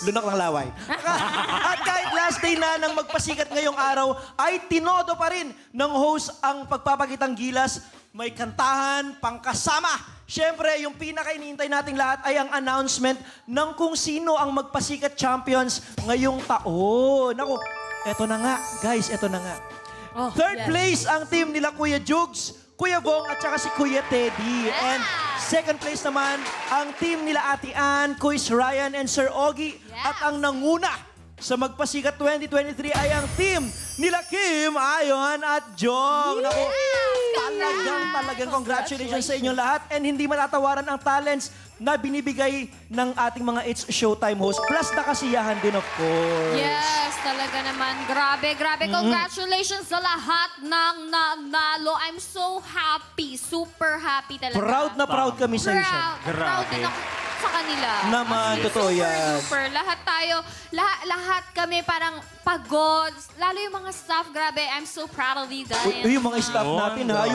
Lunok ng laway. At kahit last day na ng magpasikat ngayong araw, ay tinodo pa rin ng host ang pagpapakitang gilas. May kantahan, pangkasama. Siyempre, yung pinaka-inihintay nating lahat ay ang announcement ng kung sino ang magpasikat champions ngayong taon. Naku, eto na nga, guys, eto na nga. Third place ang team nila Kuya Jugs, Kuya Bong at saka si Kuya Teddy. And second place naman ang team nila Ate Ann, Kuis Ryan and Sir Ogie. At ang nanguna sa Magpasikat 2023 ay ang team nila Kim, Ayon at Jong. Naku, talagang congratulations sa inyong lahat. And hindi matatawaran ang talents na binibigay ng ating mga It's Showtime host. Plus na kasiyahan din, of course. Yes, talaga naman. Grabe. Congratulations sa lahat ng nanalo. I'm so happy. Super happy talaga. Proud na proud kami sa iyo. Proud din ako sa kanila. Naman, totoo yan. Super. Lahat tayo, lahat kami parang pagod. Lalo yung mga staff, grabe. I'm so proud of you guys. Yung mga staff natin, ha?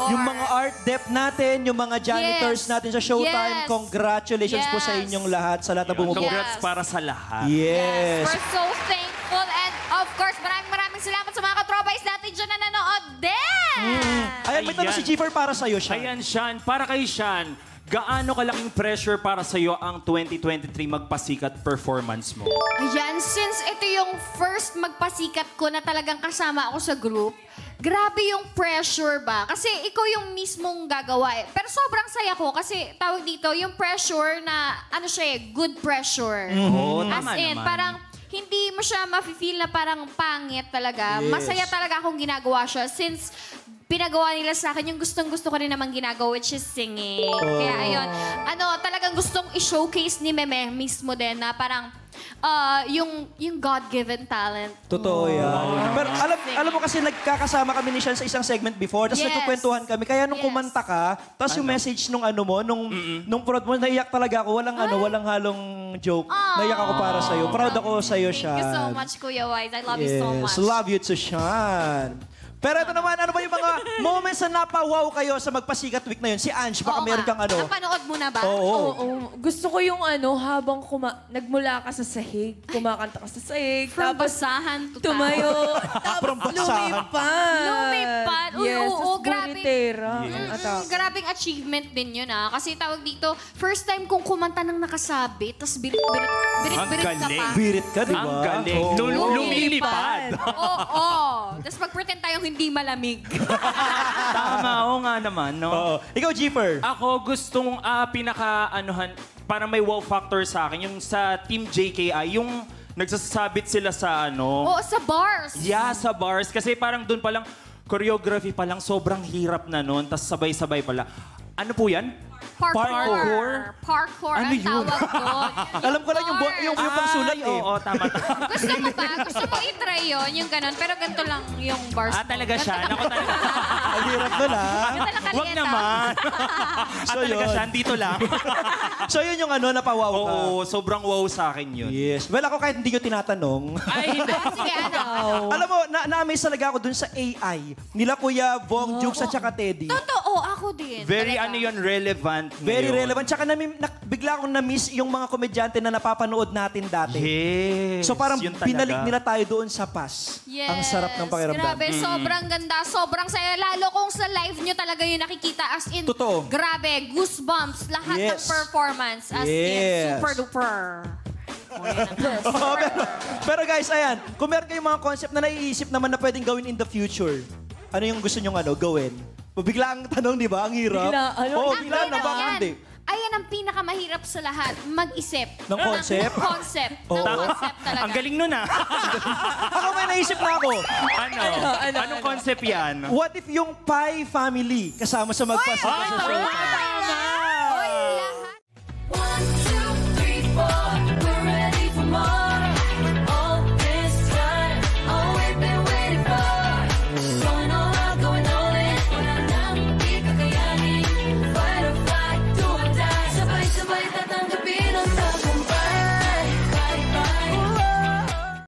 Yung mga art dep natin, yung mga janitors natin sa Showtime, congratulations po sa inyong lahat, sa lahat na bumubuo. Congrats para sa lahat. Yes. We're so thankful and of course, maraming salamat sa mga katropais natin dyan na nanood din. Ayan, may tanong si Jiffer para sa'yo, Sean. Ayan, Sean. Para kay Sean, gaano kalaking pressure para sa'yo ang 2023 magpasikat performance mo? Ayan, since ito yung first magpasikat ko na talagang kasama ako sa group, grabe yung pressure ba? Kasi ikaw yung mismong gagawa eh. Pero sobrang saya ko kasi tawag dito, yung pressure na, ano siya eh, good pressure. Oo, As tama in, naman. parang hindi mo siya mafe-feel na parang pangit talaga. Masaya talaga akong ginagawa siya since pinagawa nila sa akin yung gustong-gusto ko rin naman ginagawa, which is singing. Kaya ayun, talagang gustong i-showcase ni Meme mismo din na parang yung God-given talent. Totoo yan. Pero alam mo kasi nagkakasama kami ni Sean sa isang segment before, tapos nagkukwentuhan kami. Kaya nung kumanta ka, tapos yung message nung nung prod mo, naiyak talaga ako. Walang halong joke. Naiyak ako para sa'yo. Proud ako sa'yo, Sean. Thank you so much, Kuya Wise. I love you so much. Love you to Sean. Pero ito naman, ano ba yung mga moments na napawaw kayo sa Magpasikat Week na yun? Si Ange, baka meron kang ano? Napanood mo na ba? Oo. Gusto ko yung habang nagmula ka sa sahig, kumakanta ka sa sahig, From tapos basahan to tumayo, tapos lumipad. Lumipad. Yes, Oo, tapos grabe. buritera. Grabing achievement din yun kasi tawag dito, first time kong kumanta ng nakasabit, tapos birit-birit ka pa. Birit ka, di ba? Ang galing. Lumilipad. Oo. Tapos mag-pretend tayong hindi malamig. Tama, oo nga naman, no? Oo. Ikaw, Jiffer. Ako, gustong para may wow factor sa akin, yung sa Team JKI, yung nagsasabit sila sa Oo, sa bars. Yeah, sa bars. Kasi parang doon palang, choreography pa lang, sobrang hirap na noon. Tapos sabay-sabay pala. Ano po yan? Parkour. Parkour Ano ang yun? tawag doon. Alam ko lang yung pangsulat eh. Oo, tama. Gusto mo ba? Gusto mo i-try yun, yung ganun. Pero ganito lang yung bars mo. Talaga siya. Ako talaga. Ang hirap nun, ha? Ganito lang Wag kaliit, naman. Talaga yun. siya, dito lang. So yun yung napawaw ka. Oo, sobrang wow sa akin yun. Yes. Well, ako kahit hindi ko tinatanong. Ay, hindi. Sige, Alam mo, na-amaze talaga ako dun sa AI. Nila Kuya Bong, Jukes at saka Teddy. Totoo, ako din. Very talaga. relevant. Very ngayon. relevant. Tsaka bigla akong na-miss yung mga komedyante na napapanood natin dati. Yes. So parang yun talaga. pinalik nila tayo doon sa past. Yes. Ang sarap ng pakiramdam. Grabe, sobrang ganda. Sobrang saya. Lalo kung sa live nyo talaga yung nakikita. As in, Totoo. grabe, goosebumps. Lahat ng Yes. performance. As in, Yes. super duper. Oo, pero guys, ayan. Kung meron kayong mga concept na naiisip naman na pwedeng gawin in the future, ano yung gusto nyong gawin? Bigla ang tanong, di ba? Ang hirap. Oo, bigla na. Bakit hindi? Ayan ang pinakamahirap sa lahat. Mag-isip. Ng concept? Ng concept. Oo. Ng concept talaga. Ang galing nun, ah. Ako may naisip na ako. Anong concept yan? What if yung Pie family kasama sa Magpasikat sa show? Tama!